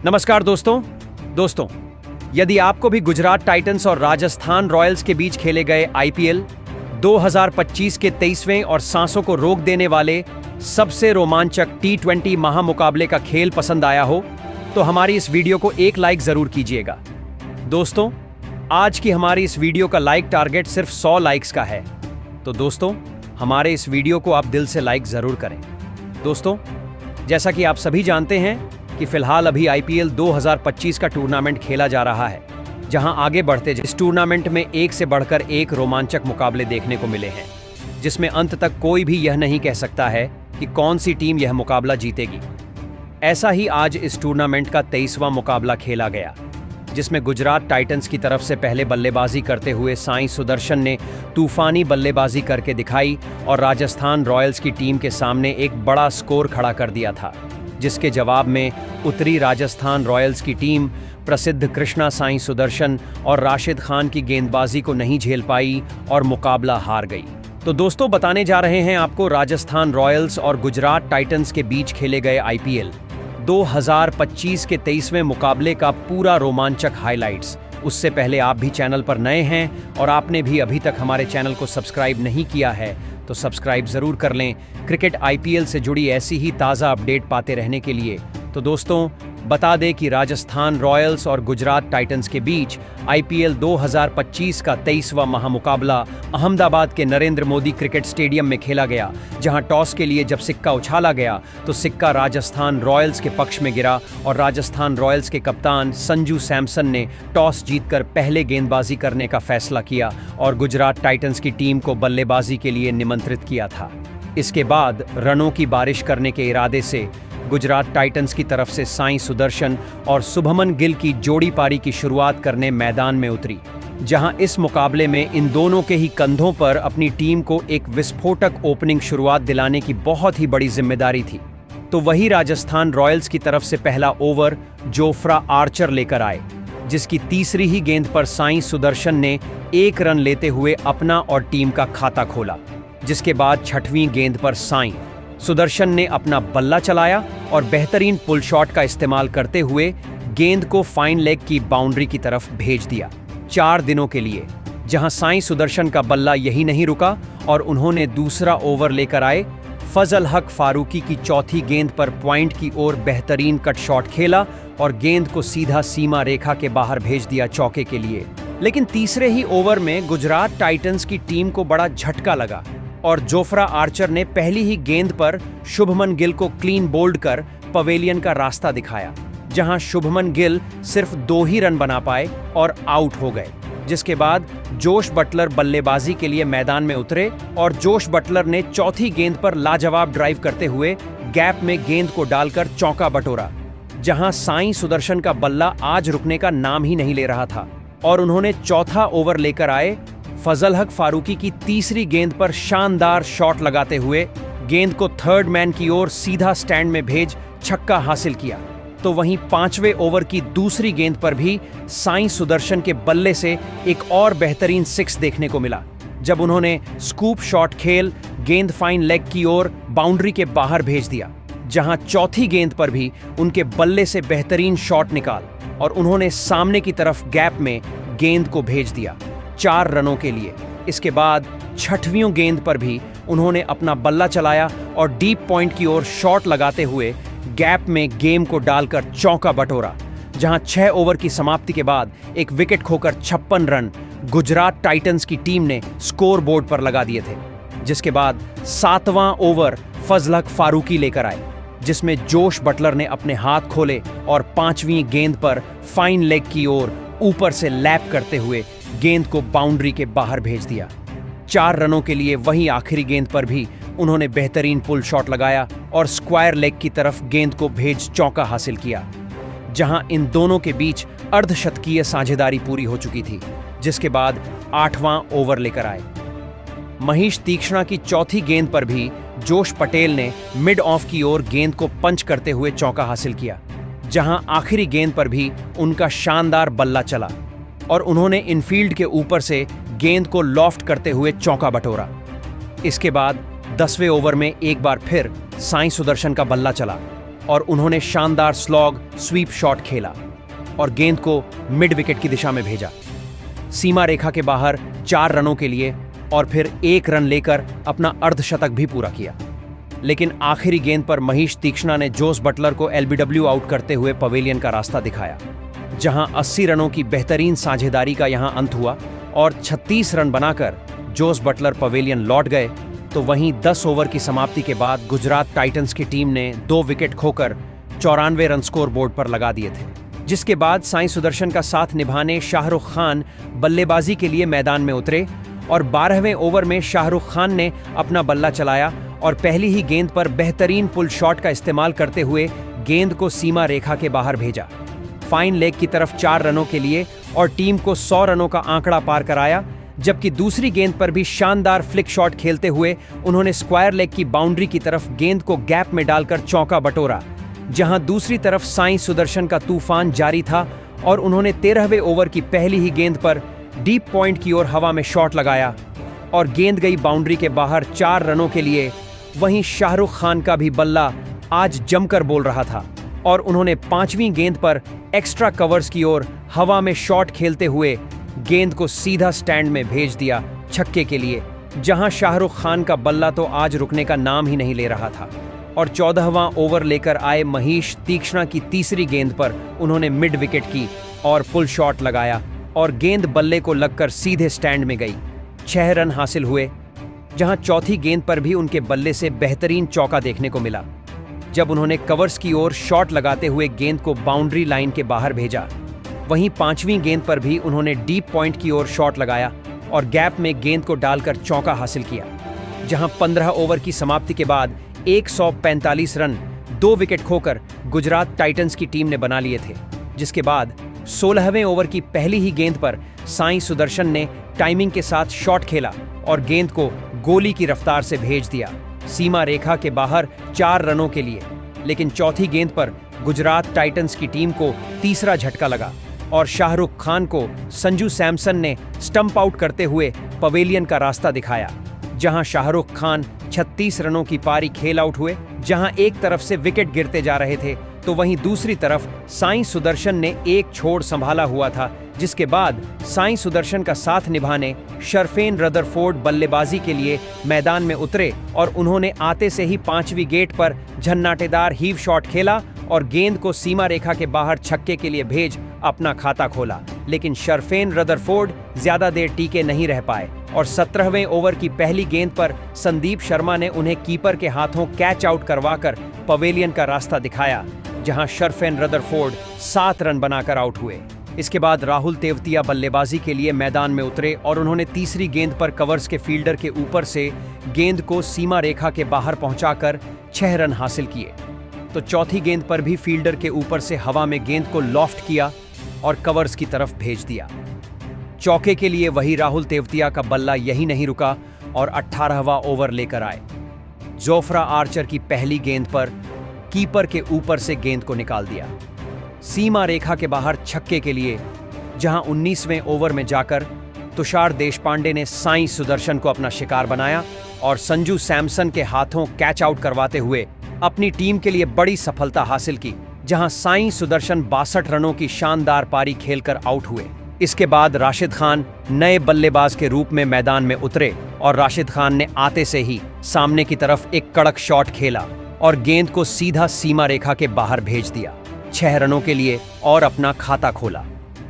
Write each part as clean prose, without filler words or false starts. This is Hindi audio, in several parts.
नमस्कार दोस्तों, यदि आपको भी गुजरात टाइटंस और राजस्थान रॉयल्स के बीच खेले गए आईपीएल 2025 के 23वें और सांसों को रोक देने वाले सबसे रोमांचक T20 महामुकाबले का खेल पसंद आया हो, तो हमारी इस वीडियो को एक लाइक जरूर कीजिएगा। दोस्तों, आज की हमारी इस वीडियो का लाइक टारगेट सिर्फ 100 लाइक्स का है, तो दोस्तों हमारे इस वीडियो को आप दिल से लाइक जरूर करें। दोस्तों, जैसा कि आप सभी जानते हैं कि फिलहाल अभी आईपीएल 2025 का टूर्नामेंट खेला जा रहा है, जहां आगे बढ़ते इस टूर्नामेंट में एक से बढ़कर एक रोमांचक मुकाबले देखने को मिले हैं, जिसमें अंत तक कोई भी यह नहीं कह सकता है कि कौन सी टीम यह मुकाबला जीतेगी। ऐसा ही आज इस टूर्नामेंट का 23वां मुकाबला खेला गया, जिसमें गुजरात टाइटंस की तरफ से पहले बल्लेबाजी करते हुए साई सुदर्शन ने तूफानी बल्लेबाजी करके दिखाई और राजस्थान रॉयल्स की टीम के सामने एक बड़ा स्कोर खड़ा कर दिया था, जिसके जवाब में उतरी राजस्थान रॉयल्स की टीम प्रसिद्ध कृष्णा साई सुदर्शन और राशिद खान की गेंदबाजी को नहीं झेल पाई और मुकाबला हार गई। तो दोस्तों, बताने जा रहे हैं आपको राजस्थान रॉयल्स और गुजरात टाइटंस के बीच खेले गए आईपीएल 2025 के 23वें मुकाबले का पूरा रोमांचक हाइलाइट्स। उससे पहले आप भी चैनल पर नए हैं और आपने भी अभी तक हमारे चैनल को सब्सक्राइब नहीं किया है, तो सब्सक्राइब जरूर कर लें क्रिकेट आईपीएल से जुड़ी ऐसी ही ताज़ा अपडेट पाते रहने के लिए। तो दोस्तों, बता दें कि राजस्थान रॉयल्स और गुजरात टाइटंस के बीच आईपीएल 2025 का 23वां महामुकाबला अहमदाबाद के नरेंद्र मोदी क्रिकेट स्टेडियम में खेला गया, जहां टॉस के लिए जब सिक्का उछाला गया तो सिक्का राजस्थान रॉयल्स के पक्ष में गिरा और राजस्थान रॉयल्स के कप्तान संजू सैमसन ने टॉस जीतकर पहले गेंदबाजी करने का फैसला किया और गुजरात टाइटंस की टीम को बल्लेबाजी के लिए निमंत्रित किया था। इसके बाद रनों की बारिश करने के इरादे से गुजरात टाइटंस की तरफ से साई सुदर्शन और शुभमन गिल की जोड़ी पारी की शुरुआत करने मैदान में उतरी, जहां इस मुकाबले में इन दोनों के ही कंधों पर अपनी टीम को एक विस्फोटक ओपनिंग शुरुआत दिलाने की बहुत ही बड़ी जिम्मेदारी थी। तो वही राजस्थान रॉयल्स की तरफ से पहला ओवर जोफ्रा आर्चर लेकर आए, जिसकी तीसरी ही गेंद पर साई सुदर्शन ने 1 रन लेते हुए अपना और टीम का खाता खोला। जिसके बाद छठवीं गेंद पर साई सुदर्शन ने अपना बल्ला चलाया और बेहतरीन पुल शॉट का इस्तेमाल करते हुए गेंद को फाइन लेग की बाउंड्री की तरफ भेज दिया 4 दिनों के लिए, जहां साई सुदर्शन का बल्ला यही नहीं रुका और उन्होंने दूसरा ओवर लेकर आए फजल हक फारूकी की चौथी गेंद पर पॉइंट की ओर बेहतरीन कट शॉट खेला और गेंद को सीधा सीमा रेखा के बाहर भेज दिया चौके के लिए। लेकिन तीसरे ही ओवर में गुजरात टाइटंस की टीम को बड़ा झटका लगा और जोफ्रा आर्चर ने पहली ही गेंद पर शुभमन गिल को क्लीन बोल्ड कर पवेलियन का रास्ता दिखाया, जहां शुभमन गिल सिर्फ 2 ही रन बना पाए और आउट हो गए। जिसके बाद जोश बटलर बल्लेबाजी के लिए मैदान में उतरे और जोश बटलर ने चौथी गेंद पर लाजवाब ड्राइव करते हुए गैप में गेंद को डालकर चौका बटोरा, जहां साई सुदर्शन का बल्ला आज रुकने का नाम ही नहीं ले रहा था और उन्होंने चौथा ओवर लेकर आए फजल हक फारूकी की तीसरी गेंद पर शानदार शॉट लगाते हुए गेंद को थर्ड मैन की ओर सीधा स्टैंड में भेज छक्का हासिल किया। तो वहीं 5वें ओवर की दूसरी गेंद पर भी साई सुदर्शन के बल्ले से एक और बेहतरीन 6 देखने को मिला, जब उन्होंने स्कूप शॉट खेल गेंद फाइन लेग की ओर बाउंड्री के बाहर भेज दिया, जहां चौथी गेंद पर भी उनके बल्ले से बेहतरीन शॉट निकाल और उन्होंने सामने की तरफ गैप में गेंद को भेज दिया 4 रनों के लिए। इसके बाद छठवीं गेंद पर भी उन्होंने अपना बल्ला चलाया और डीप पॉइंट की ओर शॉट लगाते हुए गैप में गेम को डालकर चौका बटोरा, जहां 6 ओवर की समाप्ति के बाद एक विकेट खोकर 56 रन गुजरात टाइटंस की टीम ने स्कोर बोर्ड पर लगा दिए थे। जिसके बाद 7वां ओवर फजल हक फारूकी लेकर आए, जिसमें जोश बटलर ने अपने हाथ खोले और 5वीं गेंद पर फाइन लेग की ओर ऊपर से लैप करते हुए गेंद को बाउंड्री के बाहर भेज दिया 4 रनों के लिए। वहीं आखिरी गेंद पर भी उन्होंने बेहतरीन पुल शॉट लगाया और स्क्वायर लेग की तरफ गेंद को भेज चौका हासिल किया, जहां इन दोनों के बीच अर्धशतकीय साझेदारी पूरी हो चुकी थी। जिसके बाद 8वां ओवर लेकर आए महेश तीक्ष्णा की चौथी गेंद पर भी जोश पटेल ने मिड ऑफ की ओर गेंद को पंच करते हुए चौका हासिल किया, जहां आखिरी गेंद पर भी उनका शानदार बल्ला चला और उन्होंने इनफील्ड के ऊपर से गेंद को लॉफ्ट करते हुए चौका बटोरा। इसके बाद 10वें ओवर में एक बार फिर साई सुदर्शन का बल्ला चला और उन्होंने शानदार स्लॉग स्वीप शॉट खेला और गेंद को मिड विकेट की दिशा में भेजा, सीमा रेखा के बाहर 4 रनों के लिए, और फिर 1 रन लेकर अपना अर्धशतक भी पूरा किया। लेकिन आखिरी गेंद पर मनीष तीक्ष्णा ने जोस बटलर को एलबीडब्ल्यू आउट करते हुए पवेलियन का रास्ता दिखाया, जहां 80 रनों की बेहतरीन साझेदारी का यहां अंत हुआ और 36 रन बनाकर जोस बटलर पवेलियन लौट गए। तो वहीं 10 ओवर की समाप्ति के बाद गुजरात टाइटंस की टीम ने 2 विकेट खोकर 94 रन स्कोर बोर्ड पर लगा दिए थे, जिसके बाद साई सुदर्शन का साथ निभाने शाहरुख खान बल्लेबाजी के लिए मैदान में उतरे और 12वें ओवर में शाहरुख खान ने अपना बल्ला चलाया और पहली ही गेंद पर बेहतरीन पुल शॉट का इस्तेमाल करते हुए गेंद को सीमा रेखा के बाहर भेजा, फाइन लेग की तरफ 4 रनों के लिए, और टीम को 100 रनों का आंकड़ा पार कराया। जबकि दूसरी गेंद पर भी शानदार फ्लिक शॉट खेलते हुए उन्होंने स्क्वायर लेग की बाउंड्री की तरफ गेंद को गैप में डालकर चौका बटोरा, जहां दूसरी तरफ साई सुदर्शन का तूफान जारी था और उन्होंने 13वें ओवर की पहली ही गेंद पर डीप पॉइंट की ओर हवा में शॉट लगाया और गेंद गई बाउंड्री के बाहर 4 रनों के लिए। वहीं शाहरुख खान का भी बल्ला आज जमकर बोल रहा था और उन्होंने 5वीं गेंद पर एक्स्ट्रा कवर्स की ओर हवा में शॉट खेलते हुए गेंद को सीधा स्टैंड में भेज दिया छक्के के लिए, जहां शाहरुख खान का बल्ला तो आज रुकने का नाम ही नहीं ले रहा था। और 14वां ओवर लेकर आए मनीष तीक्ष्णा की तीसरी गेंद पर उन्होंने मिड विकेट की और पुल शॉट लगाया और गेंद बल्ले को लगकर सीधे स्टैंड में गई। 6 रन हासिल हुए, जहां चौथी गेंद पर भी उनके बल्ले से बेहतरीन चौका देखने को मिला, जब उन्होंने कवर्स की ओर शॉट लगाते हुए गेंद को बाउंड्री लाइन के बाहर भेजा। वहीं 5वीं गेंद पर भी उन्होंने डीप पॉइंट की ओर शॉट लगाया और गैप में गेंद को डालकर चौका हासिल किया, जहां 15 ओवर की समाप्ति के बाद 145 रन 2 विकेट खोकर गुजरात टाइटंस की टीम ने बना लिए थे। जिसके बाद 16वें ओवर की पहली ही गेंद पर साई सुदर्शन ने टाइमिंग के साथ शॉट खेला और गेंद को गोली की रफ्तार से भेज दिया सीमा रेखा के बाहर 4 रनों के लिए। लेकिन चौथी गेंद पर गुजरात टाइटंस की टीम को तीसरा झटका लगा और शाहरुख खान को संजू सैमसन ने स्टंप आउट करते हुए पवेलियन का रास्ता दिखाया, जहां शाहरुख खान 36 रनों की पारी खेल आउट हुए। जहां एक तरफ से विकेट गिरते जा रहे थे तो वहीं दूसरी तरफ साई सुदर्शन ने एक छोड़ संभाला हुआ था, जिसके बाद साई सुदर्शन का साथ निभाने शर्फेन रदरफोर्ड बल्लेबाजी के लिए मैदान में उतरे और उन्होंने आते से ही 5वीं गेट पर झन्नाटेदार हीव शॉट खेला और गेंद को सीमा रेखा के बाहर छक्के के लिए भेज अपना खाता खोला। लेकिन शर्फेन रदरफोर्ड ज्यादा देर टीके नहीं रह पाए और 17वें ओवर की पहली गेंद पर संदीप शर्मा ने उन्हें कीपर के हाथों कैच आउट करवाकर पवेलियन का रास्ता दिखाया, जहां शर्फेन रदरफोर्ड 7 रन बनाकर आउट हुए। इसके बाद राहुल तेवतिया बल्लेबाजी के लिए मैदान में उतरे और उन्होंने तीसरी गेंद पर कवर्स के फील्डर के ऊपर से गेंद को सीमा रेखा के बाहर पहुंचाकर 6 रन हासिल किए। तो चौथी गेंद पर भी फील्डर के ऊपर से हवा में गेंद को लॉफ्ट किया और कवर्स की तरफ भेज दिया। चौके के लिए वही राहुल तेवतिया का बल्ला यही नहीं रुका और 18वां ओवर लेकर आए। जोफ्रा आर्चर की पहली गेंद पर कीपर के ऊपर से गेंद को निकाल दिया सीमा रेखा के बाहर छक्के के लिए, जहां 19वें ओवर में जाकर तुषार देशपांडे ने साई सुदर्शन को अपना शिकार बनाया और संजू सैमसन के हाथों कैच आउट करवाते हुए अपनी टीम के लिए बड़ी सफलता हासिल की, जहां साई सुदर्शन 62 रनों की शानदार पारी खेलकर आउट हुए। इसके बाद राशिद खान नए बल्लेबाज के रूप में मैदान में उतरे और राशिद खान ने आते से ही सामने की तरफ एक कड़क शॉट खेला और गेंद को सीधा सीमा रेखा के बाहर भेज दिया 6 रनों के लिए और अपना खाता खोला।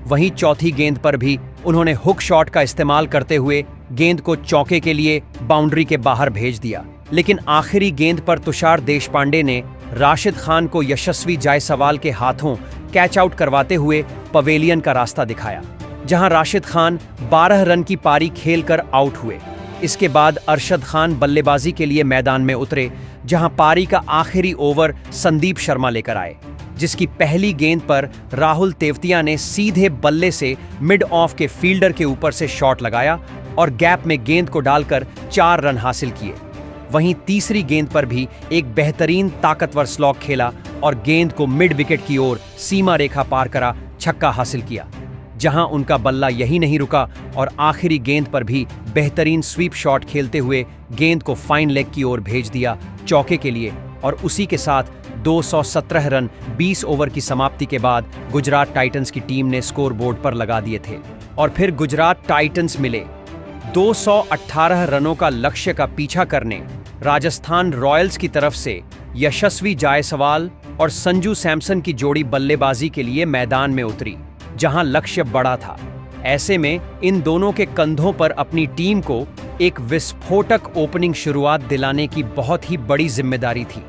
वहीं चौथी गेंद पर भी उन्होंने हुक शॉट का इस्तेमाल करते हुए गेंद को चौके के लिए बाउंड्री के बाहर भेज दिया। लेकिन आखिरी गेंद पर तुषार देशपांडे ने राशिद खान को यशस्वी जायसवाल के हाथों कैच आउट करवाते हुए पवेलियन का रास्ता दिखाया, जहां राशिद खान 12 रन की पारी खेलकर आउट हुए। इसके बाद अरशद खान बल्लेबाजी के लिए मैदान में उतरे, जहां पारी का आखिरी ओवर संदीप शर्मा लेकर आए, जिसकी पहली गेंद पर राहुल तेवतिया ने सीधे बल्ले से मिड ऑफ के फील्डर के ऊपर से शॉट लगाया और गैप में गेंद को डालकर 4 रन हासिल किए। वहीं तीसरी गेंद पर भी एक बेहतरीन ताकतवर स्लॉग खेला और गेंद को मिड विकेट की ओर सीमा रेखा पार करा छक्का हासिल किया, जहां उनका बल्ला यही नहीं रुका और आखिरी गेंद पर भी बेहतरीन स्वीप शॉट खेलते हुए गेंद को फाइन लेग की ओर भेज दिया चौके के लिए और उसी के साथ 217 रन 20 ओवर की समाप्ति के बाद गुजरात टाइटंस की टीम ने स्कोर बोर्ड पर लगा दिए थे और फिर गुजरात टाइटंस मिले 218 रनों का लक्ष्य का पीछा करने राजस्थान रॉयल्स की तरफ से यशस्वी जायसवाल और संजू सैमसन की जोड़ी बल्लेबाजी के लिए मैदान में उतरी, जहां लक्ष्य बड़ा था। ऐसे में इन दोनों के कंधों पर अपनी टीम को एक विस्फोटक ओपनिंग शुरुआत दिलाने की बहुत ही बड़ी जिम्मेदारी थी।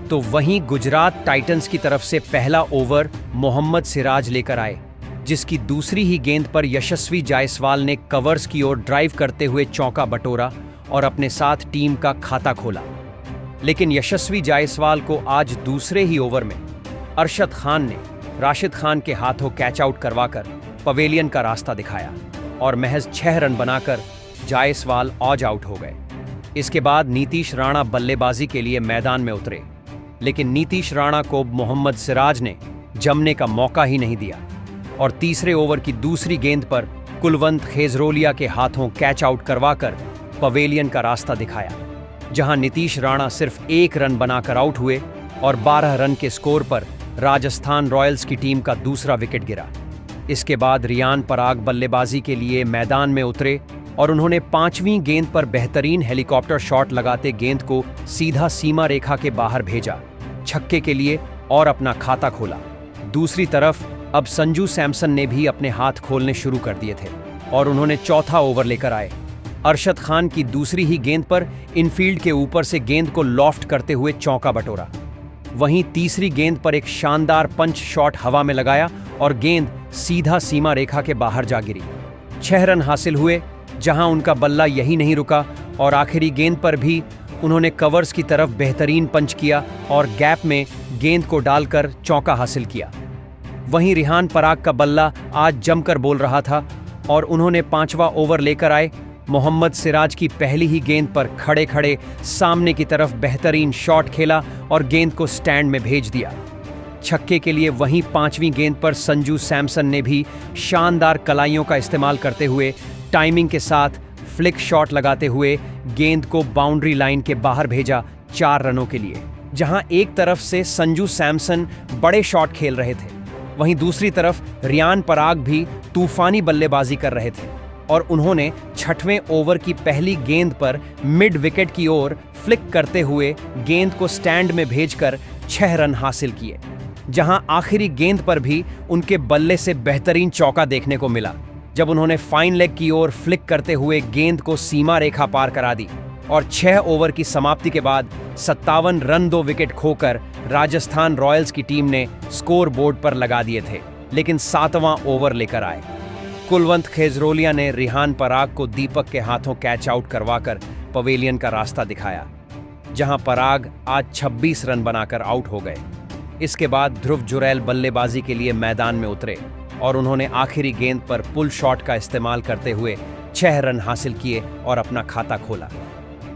तो वहीं गुजरात टाइटंस की तरफ से पहला ओवर मोहम्मद सिराज लेकर आए, जिसकी दूसरी ही गेंद पर यशस्वी जायसवाल ने कवर्स की ओर ड्राइव करते हुए चौका बटोरा और अपने साथ टीम का खाता खोला। लेकिन यशस्वी जायसवाल को आज दूसरे ही ओवर में अरशद खान ने राशिद खान के हाथों कैच आउट करवाकर पवेलियन का रास्ता दिखाया और महज 6 रन बनाकर जायसवाल ऑज आउट हो गए। इसके बाद नीतीश राणा बल्लेबाजी के लिए मैदान में उतरे, लेकिन नीतीश राणा को मोहम्मद सिराज ने जमने का मौका ही नहीं दिया और तीसरे ओवर की दूसरी गेंद पर कुलवंत खेजरोलिया के हाथों कैच आउट करवाकर पवेलियन का रास्ता दिखाया, जहां नीतीश राणा सिर्फ 1 रन बनाकर आउट हुए और 12 रन के स्कोर पर राजस्थान रॉयल्स की टीम का दूसरा विकेट गिरा। इसके बाद रियान पराग बल्लेबाजी के लिए मैदान में उतरे और उन्होंने 5वीं गेंद पर बेहतरीन हेलीकॉप्टर शॉट लगाते गेंद को सीधा सीमा रेखा के बाहर भेजा छक्के के लिए और अपना खाता खोला। दूसरी तरफ अब संजू सैमसन ने भी अपने हाथ खोलने शुरू कर दिए थे और उन्होंने चौथा ओवर लेकर आए। अरशद खान की दूसरी ही गेंद पर इनफील्ड के ऊपर से गेंद को लॉफ्ट करते हुए चौका बटोरा। वहीं तीसरी गेंद पर एक शानदार पंच शॉट हवा में लगाया और गेंद सीधा सीमा रेखा के बाहर जा गिरी। 6 रन हासिल हुए, जहां उनका बल्ला यही नहीं रुका और आखिरी गेंद पर भी उन्होंने कवर्स की तरफ बेहतरीन पंच किया और गैप में गेंद को डालकर चौका हासिल किया। वहीं रिहान पराग का बल्ला आज जमकर बोल रहा था और उन्होंने 5वां ओवर लेकर आए। मोहम्मद सिराज की पहली ही गेंद पर खड़े खड़े सामने की तरफ बेहतरीन शॉट खेला और गेंद को स्टैंड में भेज दिया छक्के के लिए। वहीं 5वीं गेंद पर संजू सैमसन ने भी शानदार कलाइयों का इस्तेमाल करते हुए टाइमिंग के साथ फ्लिक शॉट लगाते हुए गेंद को बाउंड्री लाइन के बाहर भेजा 4 रनों के लिए। जहां एक तरफ से संजू सैमसन बड़े शॉट खेल रहे थे, वहीं दूसरी तरफ रियान पराग भी तूफानी बल्लेबाजी कर रहे थे और उन्होंने 6वें ओवर की पहली गेंद पर मिड विकेट की ओर फ्लिक करते हुए गेंद को स्टैंड में भेजकर 6 रन हासिल किए। जहां आखिरी गेंद पर भी उनके बल्ले से बेहतरीन चौका देखने को मिला, जब उन्होंने फाइन लेग की ओर फ्लिक करते हुए गेंद को सीमा रेखा पार करा दी और 6 ओवर की समाप्ति के बाद 57 रन 2 विकेट खोकर राजस्थान रॉयल्स की टीम ने स्कोर बोर्ड पर लगा दिए थे। लेकिन 7वां ओवर लेकर आए। कुलवंत खेजरोलिया ने रिहान पराग को दीपक के हाथों कैच आउट करवाकर पवेलियन का रास्ता दिखाया, जहां पराग आज 26 रन बनाकर आउट हो गए। इसके बाद ध्रुव जुरैल बल्लेबाजी के लिए मैदान में उतरे और उन्होंने आखिरी गेंद पर पुल शॉट का इस्तेमाल करते हुए 6 रन हासिल किए और अपना खाता खोला।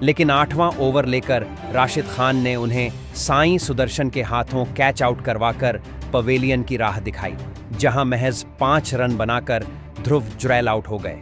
लेकिन 8वां ओवर लेकर राशिद खान ने उन्हें साईं सुदर्शन के हाथों कैच आउट करवाकर पवेलियन की राह दिखाई, जहां महज 5 रन बनाकर ध्रुव जुरैल आउट हो गए।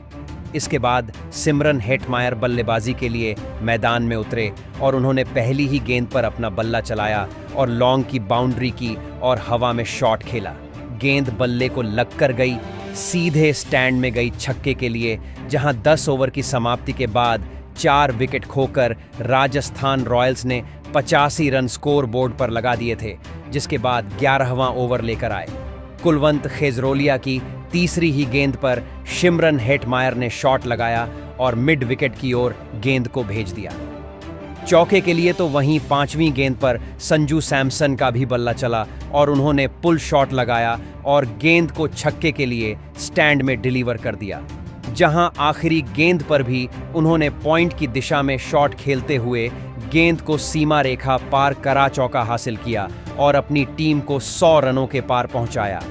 इसके बाद सिमरन हेटमायर बल्लेबाजी के लिए मैदान में उतरे और उन्होंने पहली ही गेंद पर अपना बल्ला चलाया और लॉन्ग की बाउंड्री की और हवा में शॉट खेला। गेंद बल्ले को लग कर गई, सीधे स्टैंड में गई छक्के के लिए, जहां 10 ओवर की समाप्ति के बाद 4 विकेट खोकर राजस्थान रॉयल्स ने 85 रन स्कोर बोर्ड पर लगा दिए थे। जिसके बाद 11वां ओवर लेकर आए। कुलवंत खेजरोलिया की तीसरी ही गेंद पर सिमरन हेटमायर ने शॉट लगाया और मिड विकेट की ओर गेंद को भेज दिया चौके के लिए। तो वहीं 5वीं गेंद पर संजू सैमसन का भी बल्ला चला और उन्होंने पुल शॉट लगाया और गेंद को छक्के के लिए स्टैंड में डिलीवर कर दिया, जहां आखिरी गेंद पर भी उन्होंने पॉइंट की दिशा में शॉट खेलते हुए गेंद को सीमा रेखा पार करा चौका हासिल किया और अपनी टीम को 100 रनों के पार पहुंचाया।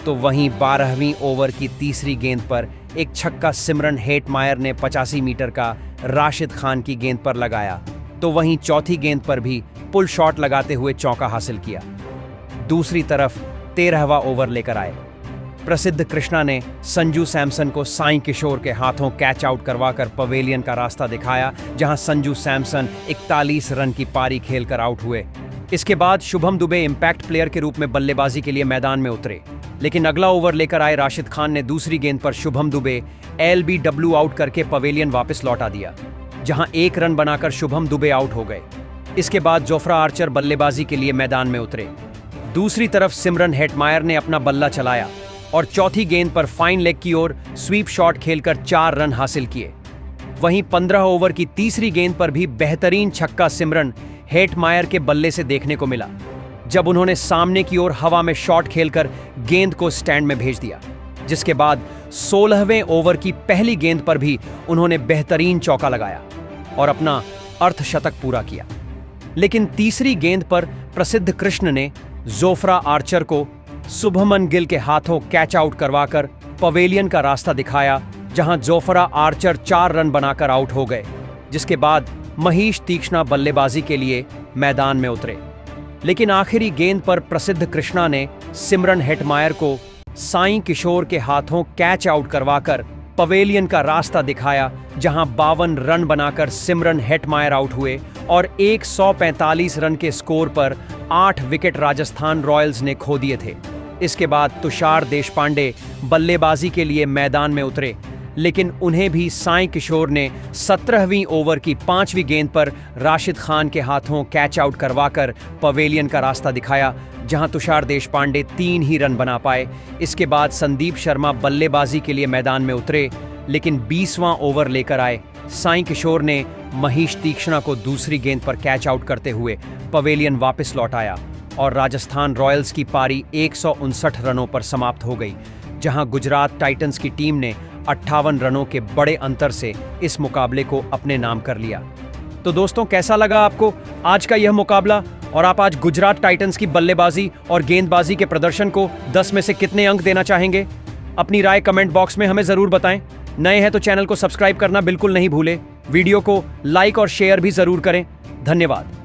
तो वहीं 12वीं ओवर की तीसरी गेंद पर एक छक्का सिमरन हेटमायर ने 85 मीटर का राशिद खान की गेंद पर लगाया। तो वहीं चौथी गेंद पर भी पुल शॉट लगाते हुए चौका हासिल किया। दूसरी तरफ 13वां ओवर लेकर आए। प्रसिद्ध कृष्णा ने संजू सैमसन को साईं किशोर के हाथों कैच आउट करवाकर पवेलियन का रास्ता दिखाया, जहां संजू सैमसन 41 रन की पारी खेलकर आउट हुए। इसके बाद शुभम दुबे इंपैक्ट प्लेयर के रूप में बल्लेबाजी के लिए मैदान में उतरे, लेकिन अगला ओवर लेकर आए राशिद खान ने दूसरी गेंद पर शुभम दुबे LBW आउट करके पवेलियन वापस लौटा दिया, जहां 1 रन बनाकर शुभम दुबे आउट हो गए। इसके बाद जोफ्रा आर्चर बल्लेबाजी के लिए मैदान में उतरे। दूसरी तरफ सिमरन हेटमायर ने अपना बल्ला चलाया और चौथी गेंद पर फाइन लेग की ओर स्वीप शॉट खेलकर 4 रन हासिल किए। वहीं 15 ओवर की तीसरी गेंद पर भी बेहतरीन छक्का सिमरन हेटमायर के बल्ले से देखने को मिला, जब उन्होंने सामने की ओर हवा में शॉट खेलकर गेंद को स्टैंड में भेज दिया। जिसके बाद 16वें ओवर की पहली गेंद पर भी उन्होंने बेहतरीन चौका लगाया और अपना अर्धशतक पूरा किया। लेकिन तीसरी गेंद पर प्रसिद्ध कृष्ण ने जोफ्रा आर्चर को शुभमन गिल के हाथों कैच आउट करवाकर पवेलियन का रास्ता दिखाया, जहां जोफ्रा आर्चर 4 रन बनाकर आउट हो गए। जिसके बाद महीश तीक्ष्णा बल्लेबाजी के लिए मैदान में उतरे, लेकिन आखिरी गेंद पर प्रसिद्ध कृष्णा ने सिमरन हेटमायर को साईं किशोर के हाथों कैच आउट करवाकर पवेलियन का रास्ता दिखाया, जहां 52 रन बनाकर सिमरन हेटमायर आउट हुए और 145 रन के स्कोर पर 8 विकेट राजस्थान रॉयल्स ने खो दिए थे। इसके बाद तुषार देशपांडे बल्लेबाजी के लिए मैदान में उतरे, लेकिन उन्हें भी साईं किशोर ने 17वीं ओवर की 5वीं गेंद पर राशिद खान के हाथों कैच आउट करवाकर पवेलियन का रास्ता दिखाया, जहां तुषार देशपांडे 3 ही रन बना पाए। इसके बाद संदीप शर्मा बल्लेबाजी के लिए मैदान में उतरे, लेकिन 20वां ओवर लेकर आए साईं किशोर ने महीश तीक्ष्णा को दूसरी गेंद पर कैच आउट करते हुए पवेलियन वापस लौटाया और राजस्थान रॉयल्स की पारी 159 रनों पर समाप्त हो गई, जहां गुजरात टाइटंस की टीम ने 58 रनों के बड़े अंतर से इस मुकाबले को अपने नाम कर लिया। तो दोस्तों, कैसा लगा आपको आज का यह मुकाबला और आप आज गुजरात टाइटंस की बल्लेबाजी और गेंदबाजी के प्रदर्शन को 10 में से कितने अंक देना चाहेंगे? अपनी राय कमेंट बॉक्स में हमें जरूर बताएं। नए हैं तो चैनल को सब्सक्राइब करना बिल्कुल नहीं भूलें। वीडियो को लाइक और शेयर भी जरूर करें। धन्यवाद।